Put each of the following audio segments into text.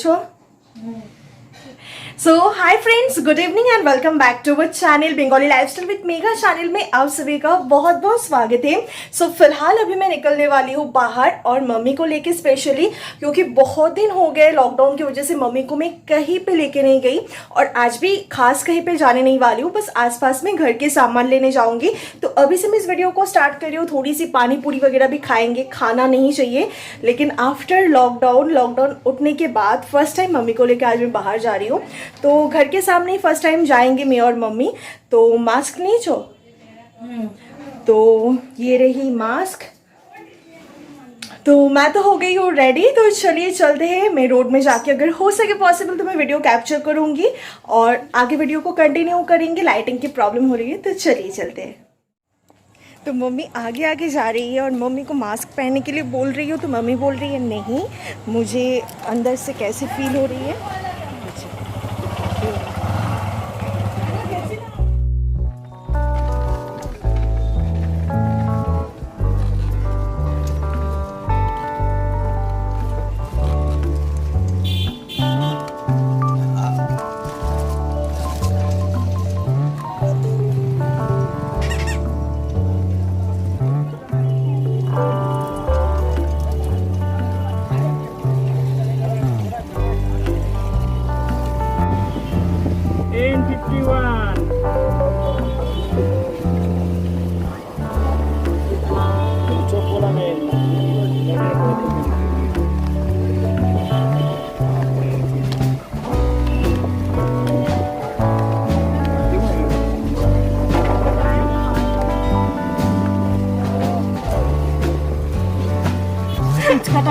છો? So hi friends, good evening and welcome back to our channel Bengali lifestyle with Megha channel में आप सभी का बहुत बहुत स्वागत है। सो फिलहाल अभी मैं निकलने वाली हूँ बाहर और मम्मी को लेके स्पेशली, क्योंकि बहुत दिन हो गए लॉकडाउन की वजह से मम्मी को मैं कहीं पे लेके नहीं गई और आज भी खास कहीं पे जाने नहीं वाली हूँ, बस आसपास में घर के सामान लेने जाऊंगी। तो अभी से मैं इस वीडियो को स्टार्ट कर रही हूँ। थोड़ी सी पानी पूरी वगैरह भी खाएंगे, खाना नहीं चाहिए, लेकिन आफ्टर लॉकडाउन उठने के बाद फर्स्ट टाइम मम्मी को लेकर आज मैं बाहर जा रही हूँ। तो घर के सामने फर्स्ट टाइम जाएंगे मैं और मम्मी। तो मास्क नहीं छो, तो ये रही मास्क। तो मैं तो हो गई हूँ रेडी, तो चलिए चलते हैं। मैं रोड में जाके अगर हो सके पॉसिबल तो मैं वीडियो कैप्चर करूँगी और आगे वीडियो को कंटिन्यू करेंगे। लाइटिंग की प्रॉब्लम हो रही है, तो चलिए चलते हैं। तो मम्मी आगे आगे जा रही है और मम्मी को मास्क पहनने के लिए बोल रही हूँ, तो मम्मी बोल रही है नहीं, मुझे अंदर से कैसे फील हो रही है।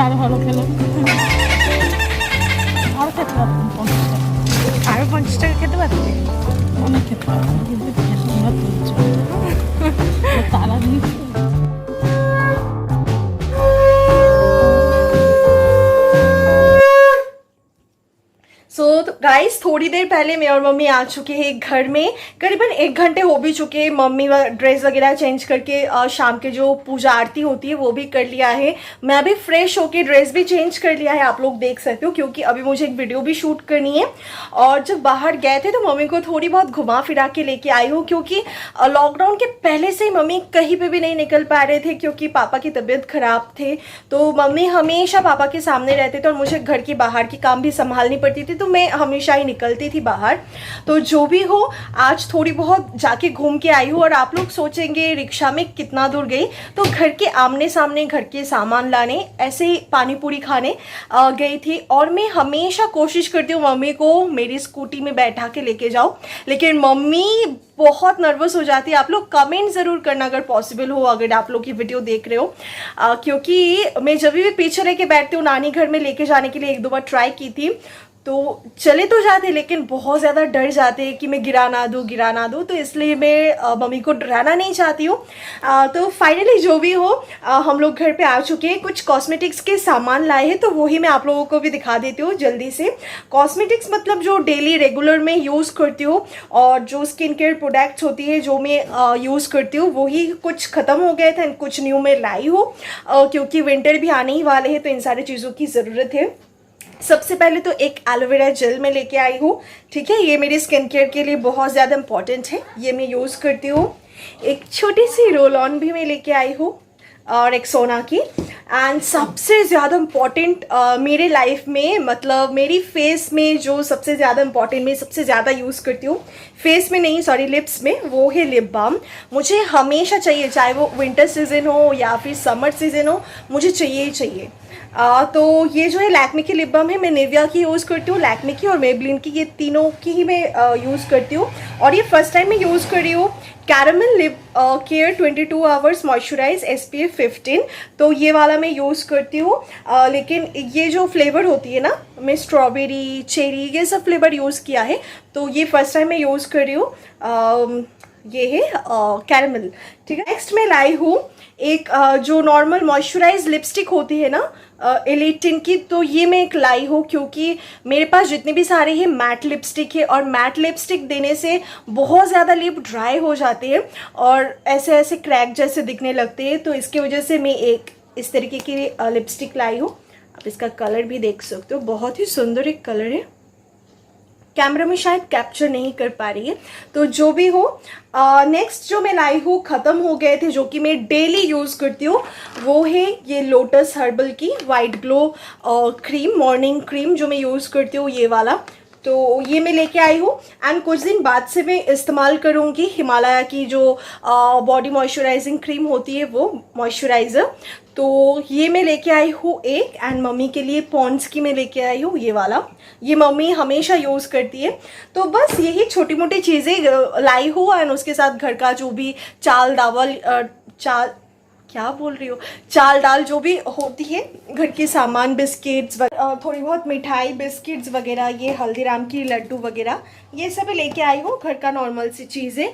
আরো ভালো খেলো আরো খেতে পারতাম 50 টাকা আরো 50 টাকা খেতে পারতে অনেক খেতে পারতাম কিন্তু তোমরা বলছো তারা দিচ্ছে। सो गाइस, थोड़ी देर पहले मैं और मम्मी आ चुके हैं घर में। करीबन 1 घंटे हो भी चुके हैं। मम्मी ड्रेस वगैरह चेंज करके शाम के जो पूजा आरती होती है वो भी कर लिया है। मैं भी फ्रेश होके ड्रेस भी चेंज कर लिया है, आप लोग देख सकते हो, क्योंकि अभी मुझे एक वीडियो भी शूट करनी है। और जब बाहर गए थे तो मम्मी को थोड़ी बहुत घुमा फिरा के लेके आई हूँ, क्योंकि लॉकडाउन के पहले से ही मम्मी कहीं पर भी नहीं निकल पा रहे थे, क्योंकि पापा की तबीयत खराब थे। तो मम्मी हमेशा पापा के सामने रहते थे और मुझे घर की बाहर की काम भी संभालनी पड़ती थी, तो मैं हमेशा ही निकलती थी बाहर। तो जो भी हो, आज थोड़ी बहुत जाके घूम के आई हूँ। और आप लोग सोचेंगे रिक्शा में कितना दूर गई, तो घर के आमने सामने घर के सामान लाने, ऐसे ही पानी पूरी खाने गई थी। और मैं हमेशा कोशिश करती हूँ मम्मी को मेरी स्कूटी में बैठा के लेके जाओ, लेकिन मम्मी बहुत नर्वस हो जाती है। आप लोग कमेंट ज़रूर करना अगर पॉसिबल हो, अगर आप लोग की वीडियो देख रहे हो, क्योंकि मैं जब भी पीछे रह के बैठती हूँ, नानी घर में लेके जाने के लिए 1-2 बार ट्राई की थी, तो चले तो जाते लेकिन बहुत ज़्यादा डर जाते हैं कि मैं गिरा ना दूँ, तो इसलिए मैं मम्मी को डराना नहीं चाहती हूँ। तो फाइनली जो भी हो, हम लोग घर पे आ चुके हैं। कुछ कॉस्मेटिक्स के सामान लाए हैं, तो वही मैं आप लोगों को भी दिखा देती हूँ जल्दी से। कॉस्मेटिक्स मतलब जो डेली रेगुलर में यूज़ करती हूँ, और जो स्किन केयर प्रोडक्ट्स होती है जो मैं यूज़ करती हूँ, वही कुछ ख़त्म हो गए थे, कुछ न्यू में लाई हूँ, क्योंकि विंटर भी आने ही वाले हैं, तो इन सारी चीज़ों की ज़रूरत है। सबसे पहले तो एक एलोवेरा जेल में लेके आई हूँ, ठीक है। ये मेरी स्किन केयर के लिए बहुत ज़्यादा इंपॉर्टेंट है, ये मैं यूज़ करती हूँ। एक छोटी सी रोल ऑन भी मैं लेके आई हूँ, और एक सोना की। एंड सबसे ज़्यादा इम्पॉर्टेंट मेरे लाइफ में, मतलब मेरी फेस में जो सबसे ज़्यादा इम्पॉर्टेंट, मैं सबसे ज़्यादा यूज़ करती हूँ, फेस में नहीं सॉरी लिप्स में, वो है लिप बाम। मुझे हमेशा चाहिए, चाहे वो विंटर सीजन हो या फिर समर सीजन हो, मुझे चाहिए ही चाहिए। तो ये जो है लैक्मे की लिप बाम है, मैं निविया की यूज़ करती हूँ, लैक्मे की और मेबलिन की, ये तीनों की ही मैं यूज़ करती हूँ। और ये फर्स्ट टाइम मैं यूज़ कर रही हूँ caramel lip care 22 hours moisturise SPF 15, तो ये वाला मैं यूज़ करती हूँ। लेकिन ये जो फ्लेवर होती है ना, मैं स्ट्रॉबेरी, चेरी, ये सब फ्लेवर यूज़ किया है, तो ये फर्स्ट टाइम मैं यूज़ कर रही हूँ। ये है कैरामल, ठीक है। नेक्स्ट मैं लाई हूँ एक जो नॉर्मल मॉइस्चराइज लिपस्टिक होती है ना, एलिटिन की, तो ये मैं एक लाई हूँ, क्योंकि मेरे पास जितने भी सारे हैं मैट लिपस्टिक है, और मैट लिपस्टिक देने से बहुत ज़्यादा लिप ड्राई हो जाते हैं और ऐसे ऐसे क्रैक जैसे दिखने लगते हैं। तो इसकी वजह से मैं एक इस तरीके की लिपस्टिक लाई हूँ। आप इसका कलर भी देख सकते हो, बहुत ही सुंदर एक कलर है। कैमरा में शायद कैप्चर नहीं कर पा रही है, तो जो भी हो। नेक्स्ट जो मैं लाई हूँ, ख़त्म हो गए थे, जो कि मैं डेली यूज़ करती हूँ, वो है ये लोटस हर्बल की white glow cream, morning cream जो मैं यूज़ करती हूँ, ये वाला। तो ये मैं लेके आई हूँ एंड कुछ दिन बाद से मैं इस्तेमाल करूँगी हिमालय की जो बॉडी मॉइस्चराइजिंग क्रीम होती है, वो मॉइस्चराइज़र। तो ये मैं लेके आई हूँ एक, एंड मम्मी के लिए पॉन्ड्स की मैं लेके आई हूँ ये वाला। ये मम्मी हमेशा यूज़ करती है। तो बस यही छोटी मोटी चीज़ें लाई हूँ, एंड उसके साथ घर का जो भी चाल दाल जो भी होती है, घर के सामान, बिस्किट्स, थोड़ी बहुत मिठाई, बिस्किट्स वगैरह, ये हल्दीराम की लड्डू वगैरह, ये सब लेके आई हूँ, घर का नॉर्मल सी चीज़ें।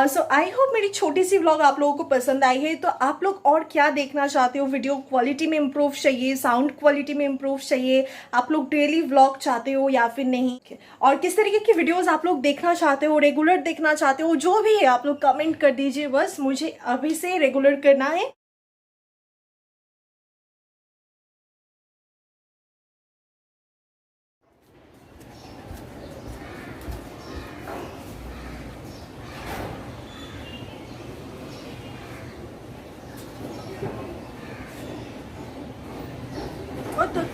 सो आई होप मेरी छोटी सी व्लॉग आप लोगों को पसंद आई है। तो आप लोग और क्या देखना चाहते हो? वीडियो क्वालिटी में इम्प्रूव चाहिए, साउंड क्वालिटी में इम्प्रूव चाहिए, आप लोग डेली व्लॉग चाहते हो या फिर नहीं, और किस तरीके की वीडियोज़ आप लोग देखना चाहते हो, रेगुलर देखना चाहते हो, जो भी है आप लोग कमेंट कर दीजिए। बस मुझे अभी से रेगुलर करना है।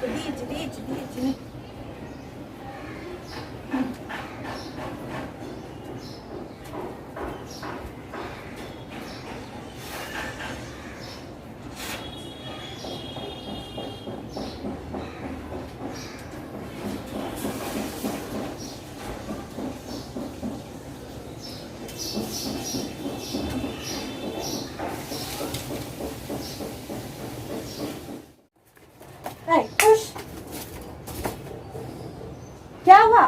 दीजिए। खुश क्या हुआ?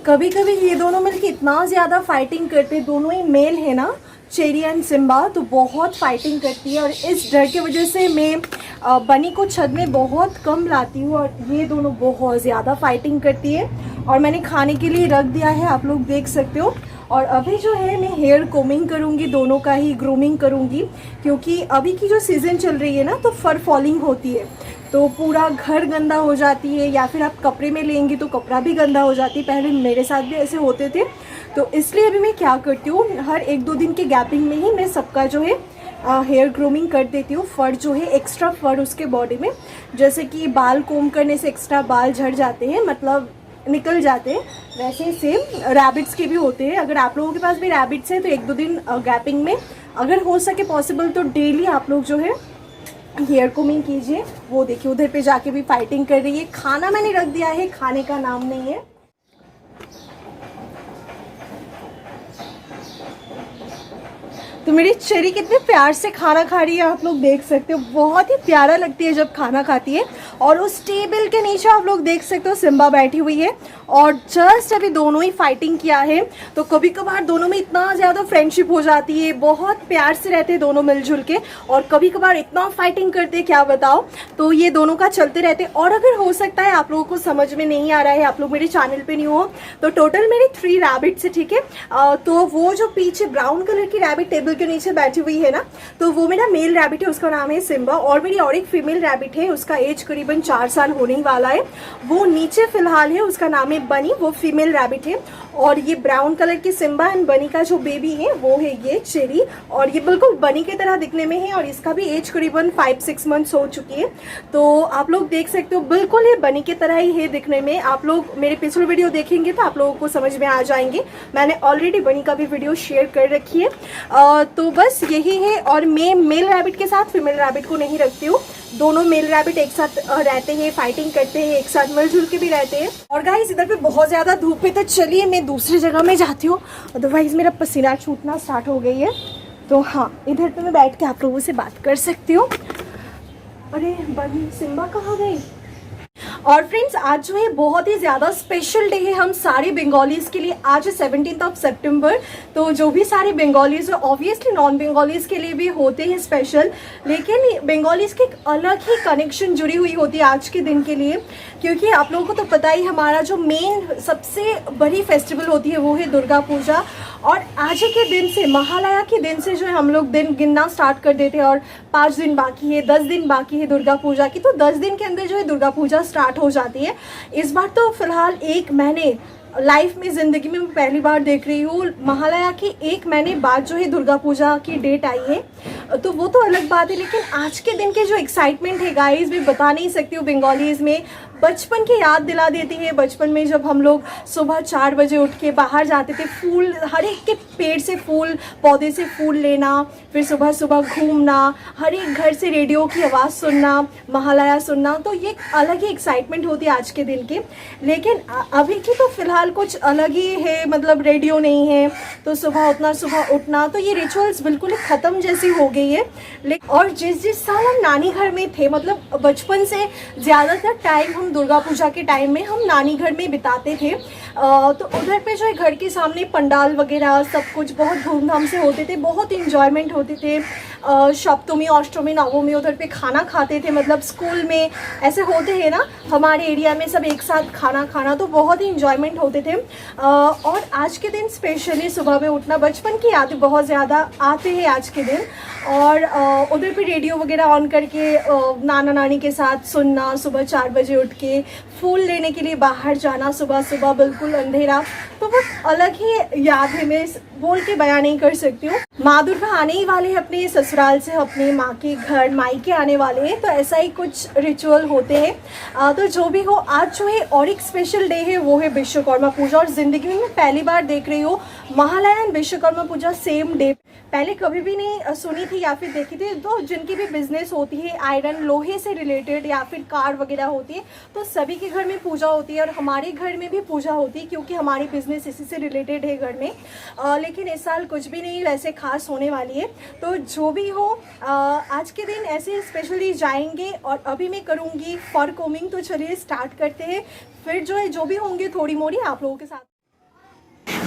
कभी कभी ये दोनों मिलके इतना ज़्यादा फाइटिंग करते, दोनों ही मेल है ना, चेरी एंड सिम्बा, तो बहुत फाइटिंग करती है। और इस डर की वजह से मैं बनी को छत में बहुत कम लाती हूँ, और ये दोनों बहुत ज़्यादा फाइटिंग करती है। और मैंने खाने के लिए रख दिया है, आप लोग देख सकते हो। और अभी जो है मैं हेयर कोमिंग करूँगी, दोनों का ही ग्रूमिंग करूँगी, क्योंकि अभी की जो सीज़न चल रही है ना, तो फर फॉलिंग होती है, तो पूरा घर गंदा हो जाती है, या फिर आप कपड़े में लेंगे तो कपड़ा भी गंदा हो जाती है। पहले मेरे साथ भी ऐसे होते थे। तो इसलिए अभी मैं क्या करती हूँ, हर 1-2 दिन के गैपिंग में ही मैं सबका जो है हेयर ग्रूमिंग कर देती हूँ। फर जो है, एक्स्ट्रा फर उसके बॉडी में, जैसे कि बाल कोम करने से एक्स्ट्रा बाल झड़ जाते हैं, मतलब निकल जाते हैं, वैसे सेम रैबिट्स के भी होते हैं। अगर आप लोगों के पास भी रैबिट्स हैं तो 1-2 दिन गैपिंग में, अगर हो सके पॉसिबल, तो डेली आप लोग जो है हेयर कोमिंग कीजिए। वो देखिए उधर पे जाके भी फाइटिंग कर रही है। खाना मैंने रख दिया है, खाने का नाम नहीं है। तो मेरी चेरी कितने प्यार से खाना खा रही है, आप लोग देख सकते हो। बहुत ही प्यारा लगती है जब खाना खाती है। और उस टेबल के नीचे आप लोग देख सकते हो सिम्बा बैठी हुई है, और जस्ट अभी दोनों ही फाइटिंग किया है। तो कभी कभार दोनों में इतना ज़्यादा फ्रेंडशिप हो जाती है, बहुत प्यार से रहते हैं दोनों मिलजुल के, और कभी कभार इतना फाइटिंग करते हैं क्या बताओ। तो ये दोनों का चलते रहते। और अगर हो सकता है आप लोगों को समझ में नहीं आ रहा है, आप लोग मेरे चैनल पे नहीं हो, तो टोटल मेरे 3 रैबिट्स है, ठीक है। तो वो जो पीछे ब्राउन कलर की रैबिट टेबल के नीचे बैठी हुई है ना, तो वो मेरा मेल रैबिट है, उसका नाम है सिम्बा। और मेरी और एक फीमेल रैबिट है, उसका एज करीबन 4 साल होने वाला है, वो नीचे फिलहाल है, उसका नाम है बनी, वो फीमेल रैबिट है। और ये ब्राउन कलर की सिम्बा एंड बनी का जो बेबी है वो है ये चेरी, और ये बिल्कुल बनी की तरह दिखने में है, और इसका भी एज करीबन 5-6 मंथ्स हो चुकी है। तो आप लोग देख सकते हो बिल्कुल ये बनी की तरह ही है दिखने में। आप लोग मेरे पिछले वीडियो देखेंगे तो आप लोगों को समझ में आ जाएंगे, मैंने ऑलरेडी बनी का भी वीडियो शेयर कर रखी है। तो बस यही है। और मैं मेल रैबिट के साथ फीमेल रैबिट को नहीं रखती हूँ, दोनों मेल रैबिट एक साथ रहते हैं, फाइटिंग करते हैं, एक साथ मिलजुल के भी रहते हैं। और गाइस इधर पे बहुत ज़्यादा धूप है, तो चलिए मैं दूसरी जगह में जाती हूँ, अदरवाइज़ मेरा पसीना छूटना स्टार्ट हो गई है। तो हाँ, इधर पे मैं बैठ के आप लोगों से बात कर सकती हूँ। अरे बनी सिम्बा कहाँ गई? और फ्रेंड्स आज जो है बहुत ही ज़्यादा स्पेशल डे है हम सारे बंगालीज़ के लिए। आज है 17 सितंबर। तो जो भी सारे बंगालीज़ है ऑब्वियसली नॉन बंगालीज़ के लिए भी होते हैं स्पेशल, लेकिन बंगालीज़ की एक अलग ही कनेक्शन जुड़ी हुई होती है आज के दिन के लिए। क्योंकि आप लोगों को तो पता ही हमारा जो मेन सबसे बड़ी फेस्टिवल होती है वो है दुर्गा पूजा। और आज के दिन से महालया के दिन से जो है हम लोग दिन गिनना स्टार्ट कर देते हैं और 5 दिन बाकी है, 10 दिन बाकी है दुर्गा पूजा की। तो 10 दिन के अंदर जो है दुर्गा पूजा स्टार्ट हो जाती है। इस बार तो फिलहाल 1 महीने लाइफ में ज़िंदगी में मैं पहली बार देख रही हूँ महालया के 1 महीने बाद जो है दुर्गा पूजा की डेट आई है। तो वो तो अलग बात है, लेकिन आज के दिन के जो एक्साइटमेंट है गाइस मैं बता नहीं सकती हूँ। बंगालीज़ में बचपन की याद दिला देती है। बचपन में जब हम लोग सुबह 4 बजे उठ के बाहर जाते थे, फूल हर एक के पेड़ से फूल, पौधे से फूल लेना, फिर सुबह सुबह घूमना, हर एक घर से रेडियो की आवाज़ सुनना, महालया सुनना। तो ये एक अलग ही एक्साइटमेंट होती है आज के दिन की। लेकिन अभी की तो फिलहाल कुछ अलग ही है, मतलब रेडियो नहीं है तो सुबह उठना तो ये रिचुअल्स बिल्कुल ख़त्म जैसी हो गई है। लेकिन और जिस साल हम नानी घर में थे, मतलब बचपन से ज़्यादातर टाइम हम दुर्गा पूजा के टाइम में हम नानी घर में बिताते थे। तो उधर पे जो है घर के सामने पंडाल वगैरह सब कुछ बहुत धूमधाम से होते थे, बहुत इंजॉयमेंट होते थे। सप्तमी अष्टमी नवमी उधर पे खाना खाते थे, मतलब स्कूल में ऐसे होते हैं ना हमारे एरिया में सब एक साथ खाना खाना, तो बहुत ही इंजॉयमेंट होते थे। और आज के दिन स्पेशली सुबह में उठना, बचपन की यादें बहुत ज़्यादा आते हैं आज के दिन। और उधर पे रेडियो वगैरह ऑन करके नाना नानी के साथ सुनना, सुबह 4 बजे उठ के फूल लेने के लिए बाहर जाना सुबह सुबह बिल्कुल अंधेरा, तो वो अलग ही याद है, मैं बोल के बयान नहीं कर सकती हूँ। माँ दुर्गा आने ही वाले हैं अपने ससुराल से, अपने माँ के घर मायके आने वाले हैं, तो ऐसा ही कुछ रिचुअल होते हैं। तो जो भी हो आज जो है और एक स्पेशल डे है वो है विश्वकर्मा पूजा। और ज़िंदगी में मैं पहली बार देख रही हूँ Mahalaya and Vishwakarma puja same day. पहले कभी भी नहीं सुनी थी या फिर देखी थी। तो जिनकी भी बिजनेस होती है आयरन लोहे से रिलेटेड या फिर कार वगैरह होती है तो सभी के घर में पूजा होती है, और हमारे घर में भी पूजा होती है क्योंकि हमारी बिजनेस इसी से रिलेटेड है घर में। लेकिन इस साल कुछ भी नहीं वैसे खास होने वाली है। तो जो भी हो आज के दिन ऐसे स्पेशली जाएंगे और अभी मैं करूँगी फर कोमिंग। तो चलिए स्टार्ट करते हैं, फिर जो है जो भी होंगे थोड़ी मोड़ी आप लोगों के साथ।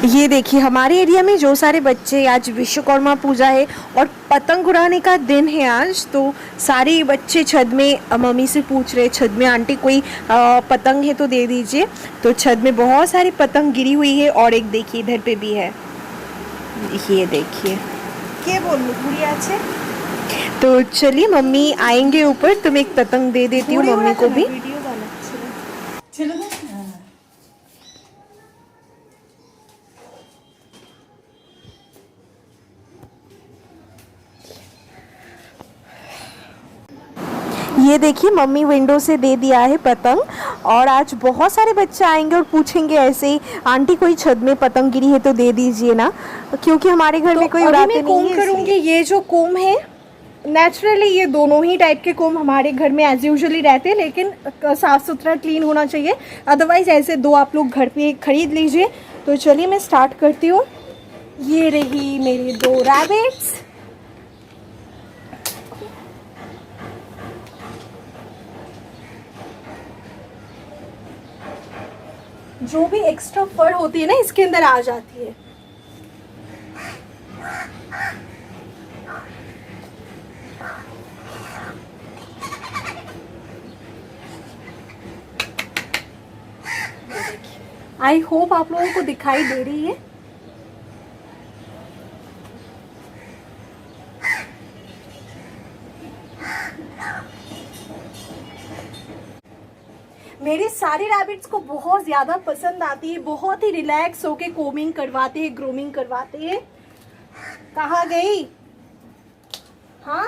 ये देखिए हमारे एरिया में जो सारे बच्चे, आज विश्वकर्मा पूजा है और पतंग उड़ाने का दिन है आज, तो सारे बच्चे छत में मम्मी से पूछ रहे छत में आंटी कोई पतंग है तो दे दीजिए। तो छत में बहुत सारी पतंग गिरी हुई है और एक देखिए इधर पे भी है, ये देखिए के बोलूं पूरी अच्छे। तो चलिए मम्मी आएंगे ऊपर तो मैं एक पतंग दे देती हूँ मम्मी को भी। चलो ये देखिए मम्मी विंडो से दे दिया है पतंग। और आज बहुत सारे बच्चे आएंगे और पूछेंगे ऐसे ही आंटी कोई छत में पतंग गिरी है तो दे दीजिए ना, क्योंकि हमारे घर में कोई उड़ाते नहीं है। करूँगी ये जो कोम है नेचुरली ये दोनों ही टाइप के कोम हमारे घर में एज यूजुअली रहते हैं, लेकिन साफ़ सुथरा क्लीन होना चाहिए। अदरवाइज ऐसे 2 आप लोग घर पे खरीद लीजिए। तो चलिए मैं स्टार्ट करती हूँ। ये रही मेरी 2 रैबिट्स। जो भी एक्स्ट्रा फर होती है ना इसके अंदर आ जाती है। आई होप आप लोगों को दिखाई दे रही है। मेरे सारे रैबिट्स को बहुत ज़्यादा पसंद आती है, बहुत ही रिलैक्स होके कोमिंग करवाते हैं, ग्रूमिंग करवाते हैं। कहाँ गई? हाँ